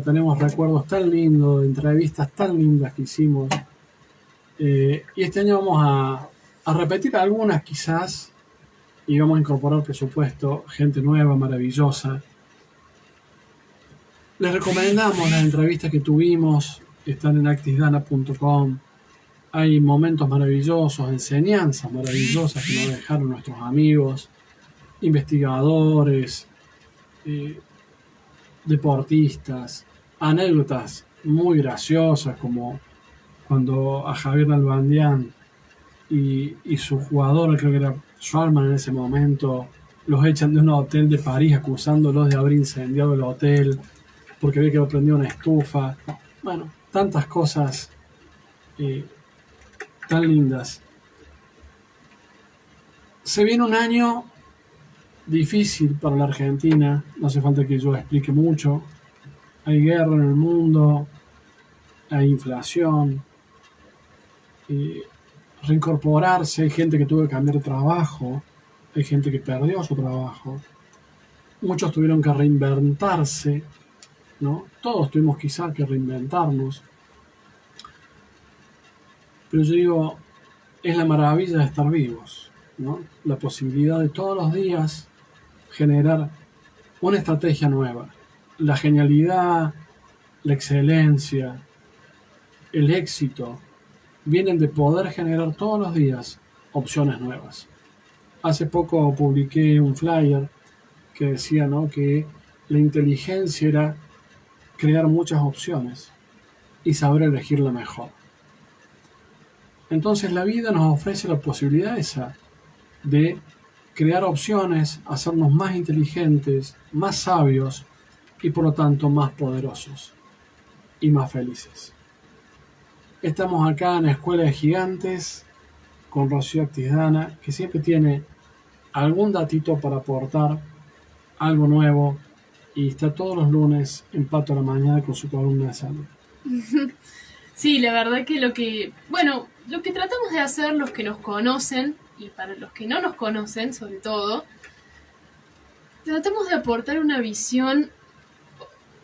tenemos recuerdos tan lindos, de entrevistas tan lindas que hicimos. Y este año vamos a repetir algunas quizás, y vamos a incorporar, por supuesto, gente nueva, maravillosa. Les recomendamos las entrevistas que tuvimos, están en actisdana.com. Hay momentos maravillosos, enseñanzas maravillosas que nos dejaron nuestros amigos, investigadores, deportistas, anécdotas muy graciosas como cuando a Javier Nalbandián y su jugador, creo que era Schwarman en ese momento, los echan de un hotel de París acusándolos de haber incendiado el hotel porque había quedado prendida una estufa. Bueno, tantas cosas tan lindas. Se viene un año difícil para la Argentina, no hace falta que yo explique mucho. Hay guerra en el mundo, hay inflación, reincorporarse, hay gente que tuvo que cambiar de trabajo, hay gente que perdió su trabajo, muchos tuvieron que reinventarse, ¿no? Todos tuvimos quizá que reinventarnos. Pero yo digo, es la maravilla de estar vivos, ¿no? La posibilidad de todos los días generar una estrategia nueva. La genialidad, la excelencia, el éxito, vienen de poder generar todos los días opciones nuevas. Hace poco publiqué un flyer que decía, ¿no?, que la inteligencia era crear muchas opciones y saber elegir la mejor. Entonces la vida nos ofrece la posibilidad esa de crear opciones, hacernos más inteligentes, más sabios y por lo tanto más poderosos y más felices. Estamos acá en la Escuela de Gigantes con Rocío Actisdana, que siempre tiene algún datito para aportar, algo nuevo, y está todos los lunes en Pato a la Mañana con su columna de salud. Sí, la verdad que lo que tratamos de hacer los que nos conocen, y para los que no nos conocen sobre todo, tratamos de aportar una visión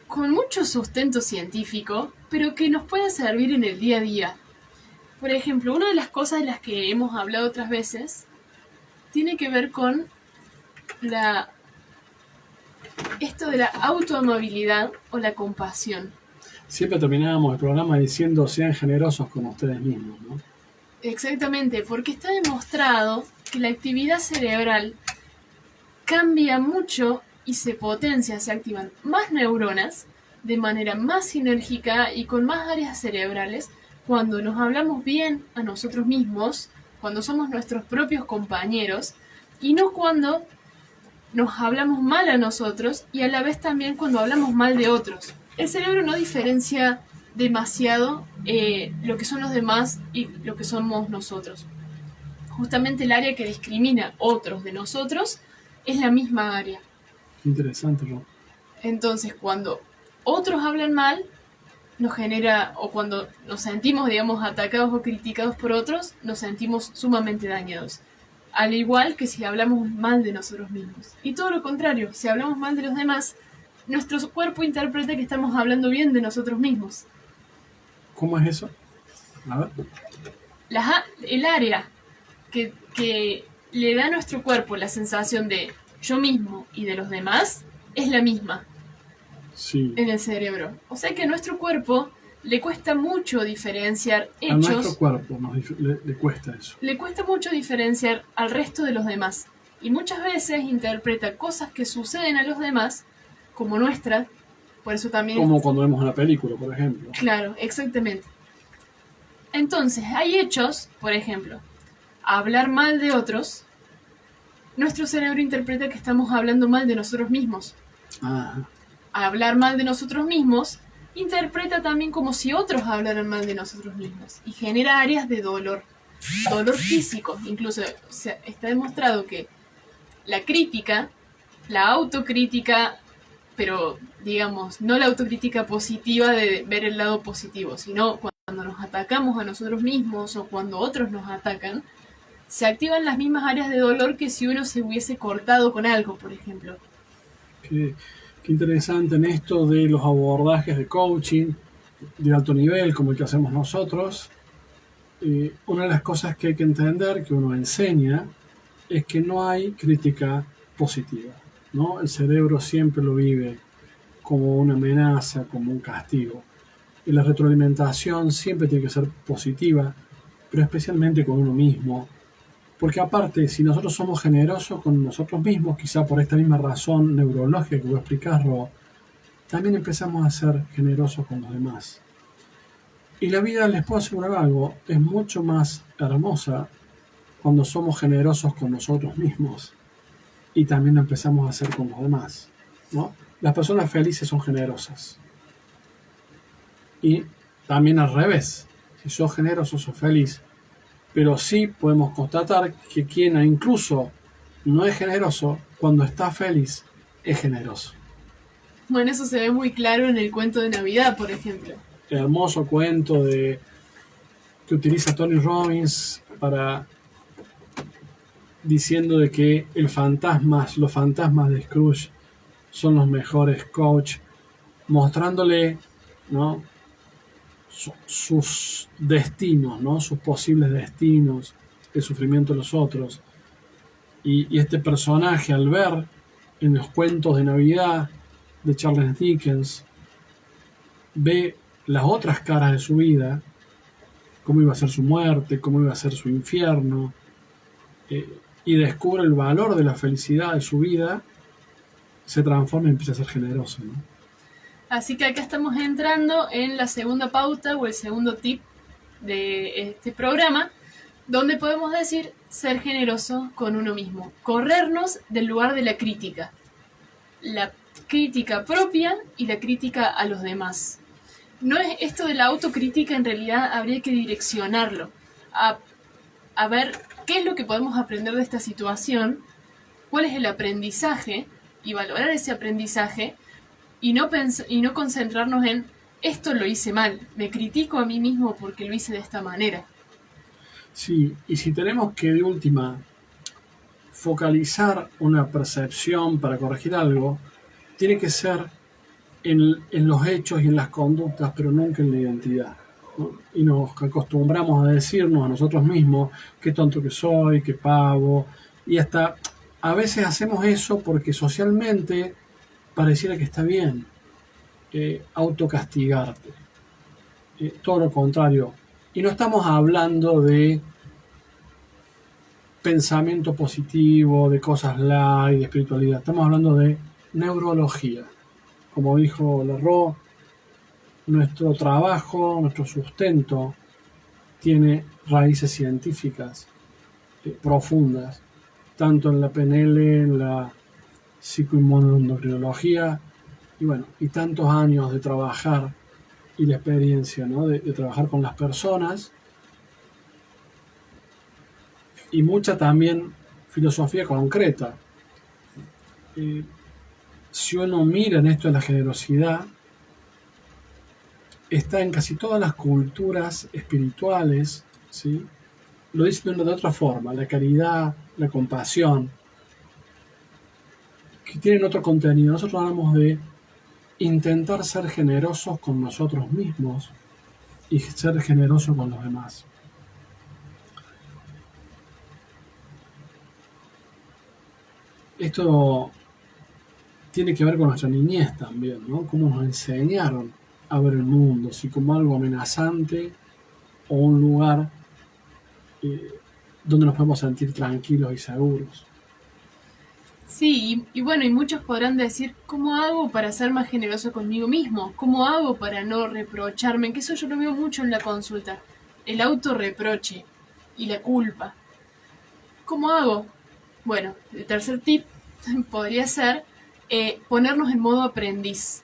con mucho sustento científico, pero que nos pueda servir en el día a día. Por ejemplo, una de las cosas de las que hemos hablado otras veces tiene que ver con esto de la autoamabilidad o la compasión. Siempre terminábamos el programa diciendo sean generosos con ustedes mismos, ¿no? Exactamente, porque está demostrado que la actividad cerebral cambia mucho y se potencia, se activan más neuronas de manera más sinérgica y con más áreas cerebrales cuando nos hablamos bien a nosotros mismos, cuando somos nuestros propios compañeros y no cuando nos hablamos mal a nosotros y a la vez también cuando hablamos mal de otros. El cerebro no diferencia demasiado lo que son los demás y lo que somos nosotros. Justamente el área que discrimina otros de nosotros es la misma área. Interesante, ¿no? Entonces, cuando otros hablan mal, nos genera, o cuando nos sentimos, digamos, atacados o criticados por otros, nos sentimos sumamente dañados. Al igual que si hablamos mal de nosotros mismos. Y todo lo contrario, si hablamos mal de los demás, nuestro cuerpo interpreta que estamos hablando bien de nosotros mismos. ¿Cómo es eso? A ver. El área que le da a nuestro cuerpo la sensación de yo mismo y de los demás es la misma. Sí. En el cerebro. O sea que a nuestro cuerpo le cuesta mucho diferenciar hechos. A nuestro cuerpo le cuesta eso. Le cuesta mucho diferenciar al resto de los demás. Y muchas veces interpreta cosas que suceden a los demás como nuestras. Por eso también... Como cuando vemos una película, por ejemplo. Claro, exactamente. Entonces, hay hechos, por ejemplo, hablar mal de otros. Nuestro cerebro interpreta que estamos hablando mal de nosotros mismos. Ajá. Hablar mal de nosotros mismos interpreta también como si otros hablaran mal de nosotros mismos y genera áreas de dolor físico. Incluso está demostrado que la crítica, la autocrítica, pero digamos, no la autocrítica positiva de ver el lado positivo, sino cuando nos atacamos a nosotros mismos o cuando otros nos atacan, se activan las mismas áreas de dolor que si uno se hubiese cortado con algo, por ejemplo. Qué interesante en esto de los abordajes de coaching de alto nivel, como el que hacemos nosotros. Una de las cosas que hay que entender, que uno enseña, es que no hay crítica positiva, ¿no? El cerebro siempre lo vive como una amenaza, como un castigo. Y la retroalimentación siempre tiene que ser positiva, pero especialmente con uno mismo. Porque aparte, si nosotros somos generosos con nosotros mismos, quizá por esta misma razón neurológica que voy a explicar, también empezamos a ser generosos con los demás. Y la vida, les puedo asegurar algo, es mucho más hermosa cuando somos generosos con nosotros mismos y también lo empezamos a hacer con los demás, ¿no? Las personas felices son generosas. Y también al revés, si sos generoso, sos feliz. Pero sí podemos constatar que quien incluso no es generoso, cuando está feliz, es generoso. Bueno, eso se ve muy claro en el cuento de Navidad, por ejemplo. El hermoso cuento que utiliza Tony Robbins para diciendo de que los fantasmas de Scrooge son los mejores coach, mostrándole, ¿no?, sus destinos, ¿no?, sus posibles destinos, el sufrimiento de los otros. Y este personaje, al ver en los cuentos de Navidad de Charles Dickens, ve las otras caras de su vida, cómo iba a ser su muerte, cómo iba a ser su infierno, y descubre el valor de la felicidad de su vida, se transforma y empieza a ser generoso, ¿no? Así que acá estamos entrando en la segunda pauta o el segundo tip de este programa, donde podemos decir ser generoso con uno mismo, corrernos del lugar de la crítica propia y la crítica a los demás. No es esto de la autocrítica, en realidad habría que direccionarlo a ver qué es lo que podemos aprender de esta situación, cuál es el aprendizaje y valorar ese aprendizaje y no concentrarnos en esto lo hice mal, me critico a mí mismo porque lo hice de esta manera. Sí, y si tenemos que de última focalizar una percepción para corregir algo, tiene que ser en los hechos y en las conductas, pero nunca en la identidad, ¿no? Y nos acostumbramos a decirnos a nosotros mismos qué tonto que soy, qué pavo, y hasta a veces hacemos eso porque socialmente pareciera que está bien autocastigarte. Todo lo contrario. Y no estamos hablando de pensamiento positivo, de cosas light, de espiritualidad. Estamos hablando de neurología. Como dijo Leroux, nuestro trabajo, nuestro sustento tiene raíces científicas profundas, tanto en la PNL, en la psicoinmunoendocrinología, y tantos años de trabajar y la experiencia, ¿no?, de trabajar con las personas, y mucha también filosofía concreta. Si uno mira en esto de la generosidad, está en casi todas las culturas espirituales, ¿sí? Lo dicen de otra forma, la caridad, la compasión, que tienen otro contenido. Nosotros hablamos de intentar ser generosos con nosotros mismos y ser generosos con los demás. Esto tiene que ver con nuestra niñez también, ¿no? Cómo nos enseñaron a ver el mundo, si como algo amenazante o un lugar donde nos podemos sentir tranquilos y seguros. Sí, y muchos podrán decir, ¿cómo hago para ser más generoso conmigo mismo? ¿Cómo hago para no reprocharme? Que eso yo lo veo mucho en la consulta, el autorreproche y la culpa. ¿Cómo hago? Bueno, el tercer tip podría ser ponernos en modo aprendiz.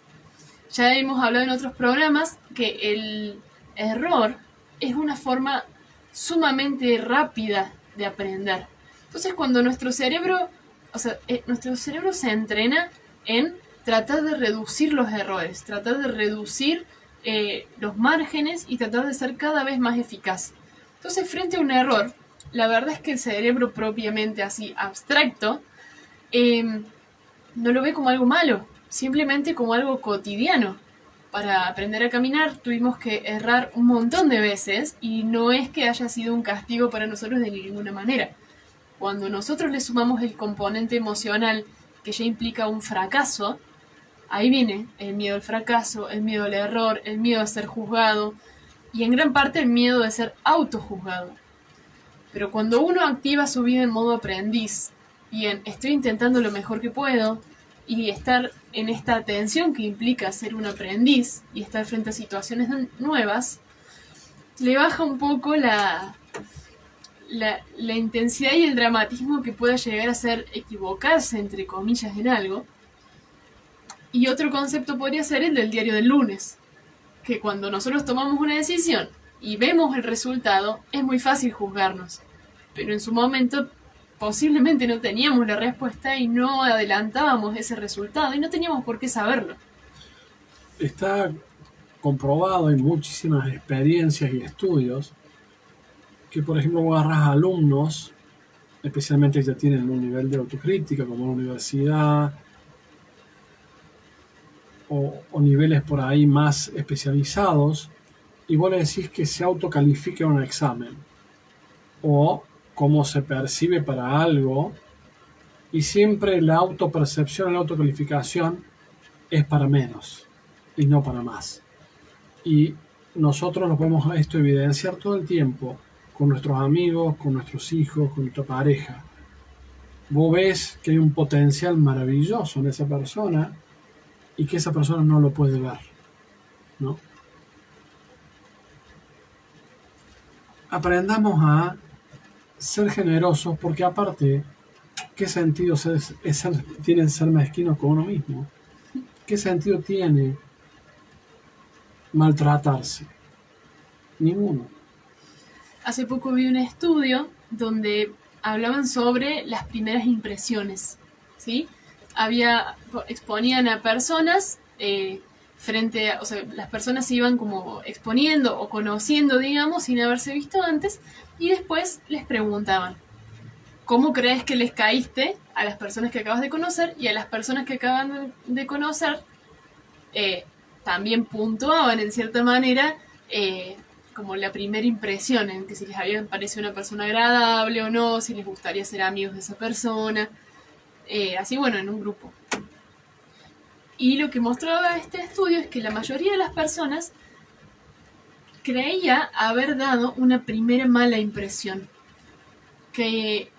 Ya hemos hablado en otros programas que el error es una forma sumamente rápida de aprender. Entonces, cuando nuestro cerebro se entrena en tratar de reducir los errores, tratar de reducir los márgenes y tratar de ser cada vez más eficaz. Entonces, frente a un error, la verdad es que el cerebro propiamente así abstracto no lo ve como algo malo, simplemente como algo cotidiano. Para aprender a caminar tuvimos que errar un montón de veces y no es que haya sido un castigo para nosotros de ninguna manera. Cuando nosotros le sumamos el componente emocional que ya implica un fracaso, ahí viene el miedo al fracaso, el miedo al error, el miedo a ser juzgado y en gran parte el miedo de ser autojuzgado. Pero cuando uno activa su vida en modo aprendiz y en estoy intentando lo mejor que puedo y estar en esta atención que implica ser un aprendiz y estar frente a situaciones nuevas, le baja un poco la intensidad y el dramatismo que pueda llegar a ser equivocarse, entre comillas, en algo. Y otro concepto podría ser el del diario del lunes, que cuando nosotros tomamos una decisión y vemos el resultado, es muy fácil juzgarnos. Pero en su momento posiblemente no teníamos la respuesta y no adelantábamos ese resultado y no teníamos por qué saberlo. Está comprobado, hay muchísimas experiencias y estudios que, por ejemplo, vos agarrás alumnos, especialmente que ya tienen un nivel de autocrítica como en la universidad o niveles por ahí más especializados, y vos le decís que se autocalifique un examen o cómo se percibe para algo, y siempre la autopercepción, la autocalificación es para menos y no para más. Y nosotros nos podemos esto evidenciar todo el tiempo con nuestros amigos, con nuestros hijos, con nuestra pareja. Vos ves que hay un potencial maravilloso en esa persona y que esa persona no lo puede ver, ¿no? Aprendamos a ser generosos, porque aparte, ¿qué sentido tiene ser mezquino con uno mismo? ¿Qué sentido tiene maltratarse? Ninguno. Hace poco vi un estudio donde hablaban sobre las primeras impresiones, ¿sí? Exponían a personas o sea, las personas se iban como exponiendo o conociendo, digamos, sin haberse visto antes, y después les preguntaban, ¿cómo crees que les caíste a las personas que acabas de conocer? Y a las personas que acaban de conocer también puntuaban en cierta manera como la primera impresión, en que si les había parecido una persona agradable o no, si les gustaría ser amigos de esa persona, así bueno, en un grupo. Y lo que mostraba este estudio es que la mayoría de las personas creía haber dado una primera mala impresión, que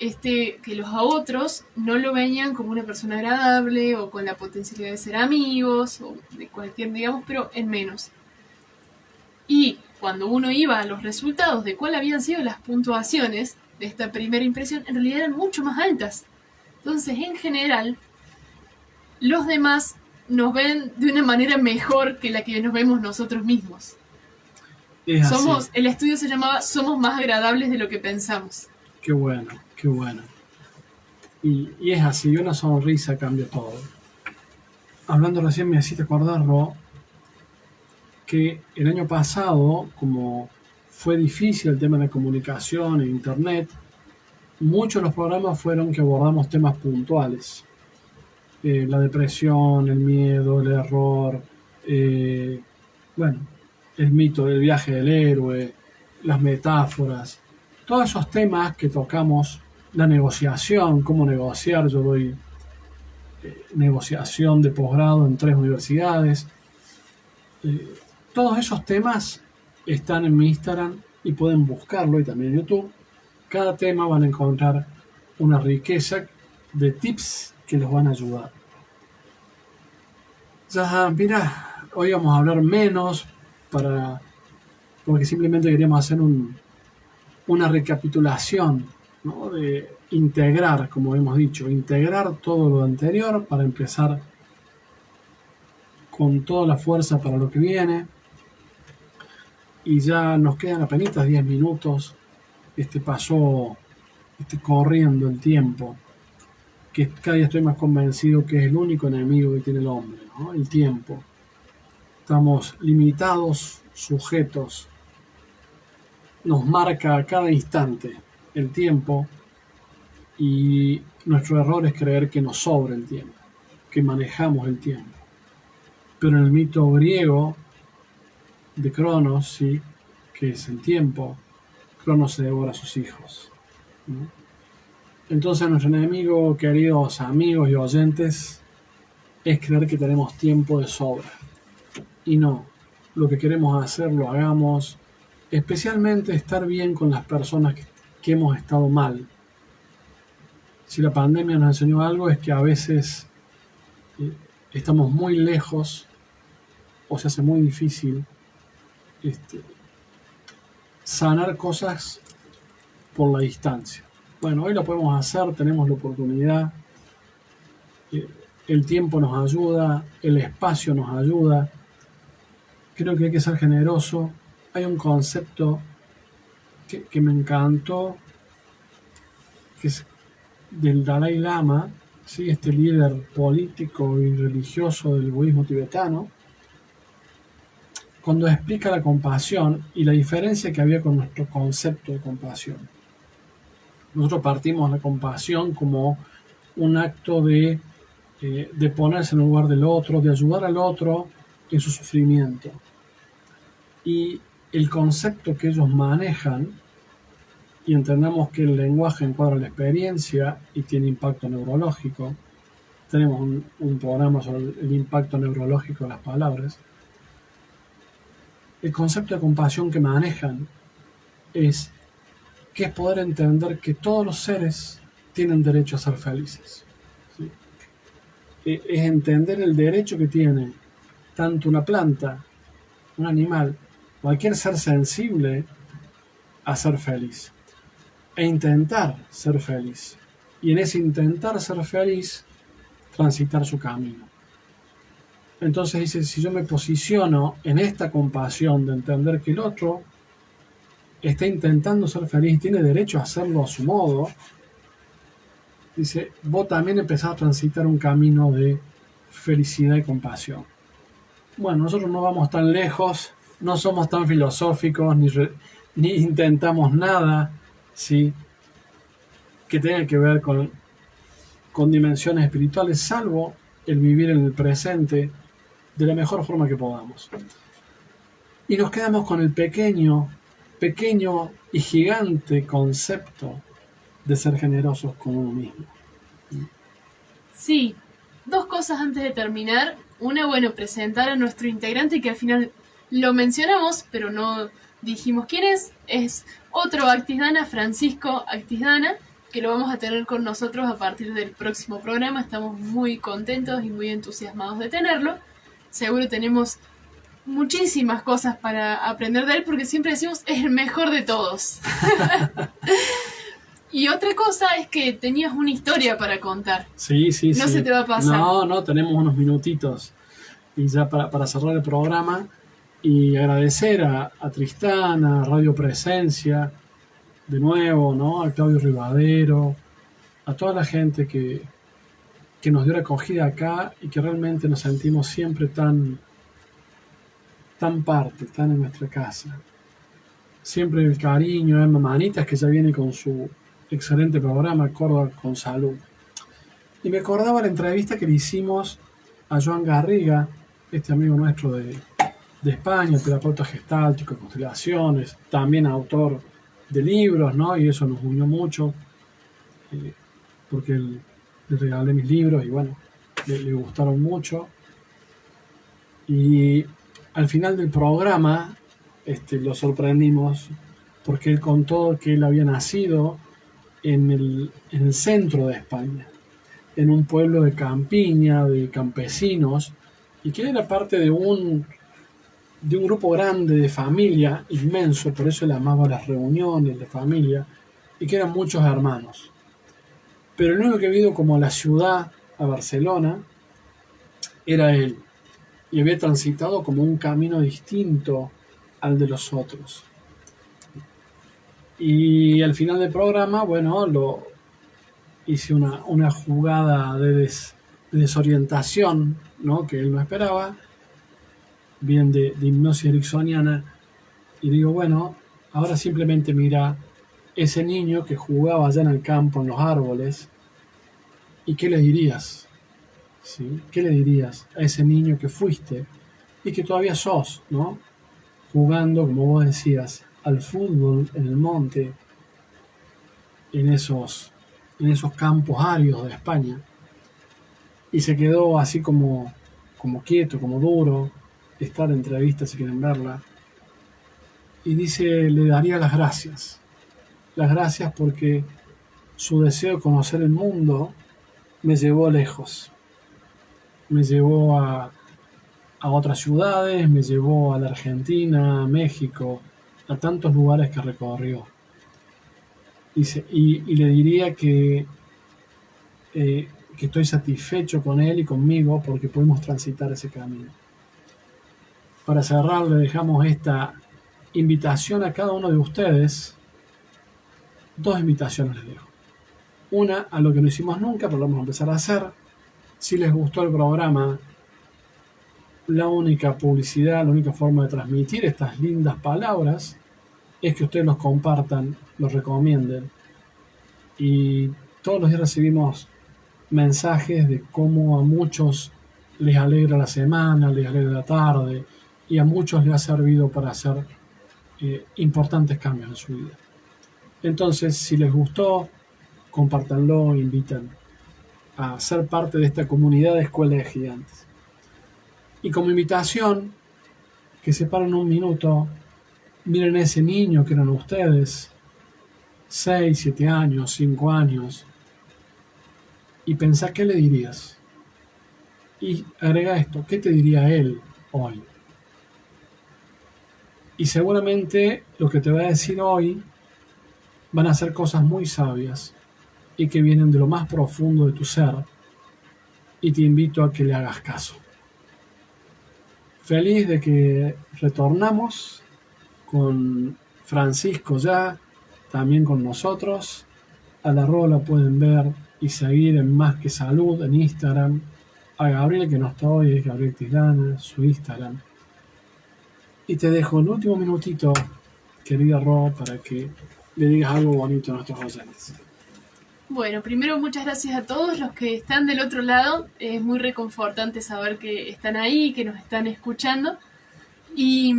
los otros no lo veían como una persona agradable o con la potencialidad de ser amigos o de cualquier, digamos, pero en menos. Y cuando uno iba a los resultados de cuáles habían sido las puntuaciones de esta primera impresión, en realidad eran mucho más altas. Entonces, en general, los demás nos ven de una manera mejor que la que nos vemos nosotros mismos. El estudio se llamaba Somos más agradables de lo que pensamos. Qué bueno, qué bueno. Y es así, una sonrisa cambia todo. Hablando recién me hiciste acordar, Ro, que el año pasado, como fue difícil el tema de la comunicación e internet, muchos de los programas fueron que abordamos temas puntuales. La depresión, el miedo, el error, el mito del viaje del héroe, las metáforas, todos esos temas que tocamos, la negociación, cómo negociar. Yo doy negociación de posgrado en 3 universidades. Todos esos temas están en mi Instagram y pueden buscarlo, y también en YouTube. Cada tema van a encontrar una riqueza de tips que los van a ayudar. Ya, mira, hoy vamos a hablar menos porque simplemente queríamos hacer una recapitulación, ¿no? De integrar, como hemos dicho, integrar todo lo anterior para empezar con toda la fuerza para lo que viene. Y ya nos quedan apenas 10 minutos. Pasó corriendo el tiempo, que cada día estoy más convencido que es el único enemigo que tiene el hombre, ¿no? El tiempo. Estamos limitados, sujetos. Nos marca a cada instante el tiempo, y nuestro error es creer que nos sobra el tiempo, que manejamos el tiempo. pero en el mito griego de Cronos, sí, que es el tiempo, Cronos se devora a sus hijos, ¿no? Entonces nuestro enemigo, queridos amigos y oyentes, es creer que tenemos tiempo de sobra. Y no, lo que queremos hacer lo hagamos, especialmente estar bien con las personas que hemos estado mal. Si la pandemia nos enseñó algo es que a veces estamos muy lejos o se hace muy difícil sanar cosas por la distancia. Bueno, hoy lo podemos hacer, tenemos la oportunidad, el tiempo nos ayuda, el espacio nos ayuda. Creo que hay que ser generoso. Hay un concepto que me encantó, que es del Dalai Lama, ¿sí? Este líder político y religioso del budismo tibetano, cuando explica la compasión y la diferencia que había con nuestro concepto de compasión. Nosotros partimos la compasión como un acto de ponerse en el lugar del otro, de ayudar al otro en su sufrimiento. Y el concepto que ellos manejan, y entendamos que el lenguaje encuadra la experiencia y tiene impacto neurológico, tenemos un programa sobre el impacto neurológico de las palabras. El concepto de compasión que manejan es poder entender que todos los seres tienen derecho a ser felices, ¿sí? Es entender el derecho que tiene tanto una planta, un animal, cualquier ser sensible a ser feliz e intentar ser feliz, y en ese intentar ser feliz transitar su camino. Entonces dice, si yo me posiciono en esta compasión de entender que el otro está intentando ser feliz, tiene derecho a hacerlo a su modo, dice, vos también empezás a transitar un camino de felicidad y compasión. Bueno, nosotros no vamos tan lejos, no somos tan filosóficos, ni intentamos nada, ¿sí?, que tenga que ver con dimensiones espirituales, salvo el vivir en el presente de la mejor forma que podamos. Y nos quedamos con el pequeño y gigante concepto de ser generosos con uno mismo. Sí, dos cosas antes de terminar. Una, bueno, presentar a nuestro integrante que al final lo mencionamos, pero no dijimos quién es. Es otro Actisdana, Francisco Actisdana, que lo vamos a tener con nosotros a partir del próximo programa. Estamos muy contentos y muy entusiasmados de tenerlo. Seguro tenemos muchísimas cosas para aprender de él, porque siempre decimos, es el mejor de todos. Y otra cosa es que tenías una historia para contar. Sí. No se te va a pasar. No, tenemos unos minutitos. Y ya para cerrar el programa, y agradecer a Tristán, a Radio Presencia, de nuevo, ¿no?, a Claudio Rivadero, a toda la gente que nos dio la acogida acá y que realmente nos sentimos siempre tan parte, tan en nuestra casa. Siempre el cariño, Emma Manitas, que ya viene con su excelente programa Córdoba con Salud. Y me acordaba la entrevista que le hicimos a Joan Garriga, este amigo nuestro de España, terapeuta gestáltico, constelaciones, también autor de libros, ¿no? Y eso nos unió mucho, porque le regalé mis libros y bueno, le gustaron mucho. Y al final del programa lo sorprendimos porque él contó que él había nacido en el centro de España, en un pueblo de campiña, de campesinos, y que él era parte de un grupo grande de familia, inmenso, por eso él amaba las reuniones de familia, y que eran muchos hermanos. Pero el único que había ido como a la ciudad, a Barcelona, era él, y había transitado como un camino distinto al de los otros. Y al final del programa, bueno, hice una jugada de desorientación, ¿no?, que él no esperaba, bien de hipnosis ericksoniana, y digo, bueno, ahora simplemente mira ese niño que jugaba allá en el campo, en los árboles, ¿y qué le dirías? ¿sí? ¿Qué le dirías a ese niño que fuiste y que todavía sos, ¿no? Jugando, como vos decías, al fútbol en el monte, en esos campos áridos de España, y se quedó así como quieto, como duro, está la entrevista si quieren verla, y dice, le daría las gracias porque su deseo de conocer el mundo me llevó lejos, me llevó a otras ciudades, me llevó a la Argentina, a México, a tantos lugares que recorrió. Y le diría que estoy satisfecho con él y conmigo porque pudimos transitar ese camino. Para cerrar, le dejamos esta invitación a cada uno de ustedes. 2 invitaciones les dejo. Una, a lo que no hicimos nunca, pero lo vamos a empezar a hacer. Si les gustó el programa, la única publicidad, la única forma de transmitir estas lindas palabras es que ustedes los compartan, los recomienden. Y todos los días recibimos mensajes de cómo a muchos les alegra la semana, les alegra la tarde, y a muchos les ha servido para hacer importantes cambios en su vida. Entonces, si les gustó, compártanlo, inviten a ser parte de esta comunidad de Escuela de Gigantes. Y como invitación, que se paren un minuto, miren a ese niño que eran ustedes, 6, 7 años, 5 años, y pensá qué le dirías. Y agrega esto, ¿qué te diría él hoy? Y seguramente lo que te va a decir hoy van a ser cosas muy sabias y que vienen de lo más profundo de tu ser, y te invito a que le hagas caso. Feliz de que retornamos con Francisco ya, también con nosotros. A la Rola pueden ver y seguir en Más que Salud en Instagram. A Gabriel, que no está hoy, es Gabriel Tislana, su Instagram. Y te dejo el último minutito, querida Ro, para que le digas algo bonito a nuestros oyentes. Bueno, primero muchas gracias a todos los que están del otro lado. Es muy reconfortante saber que están ahí, que nos están escuchando. Y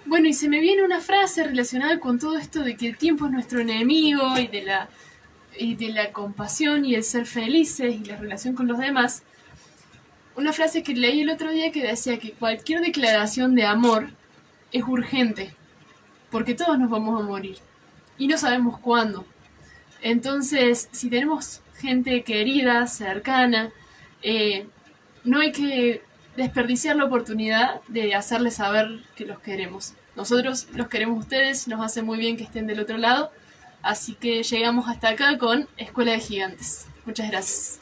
bueno, y se me viene una frase relacionada con todo esto de que el tiempo es nuestro enemigo y de la compasión y el ser felices y la relación con los demás. Una frase que leí el otro día que decía que cualquier declaración de amor es urgente, porque todos nos vamos a morir y no sabemos cuándo. Entonces, si tenemos gente querida, cercana, no hay que desperdiciar la oportunidad de hacerles saber que los queremos. Nosotros los queremos a ustedes, nos hace muy bien que estén del otro lado, así que llegamos hasta acá con Escuela de Gigantes. Muchas gracias.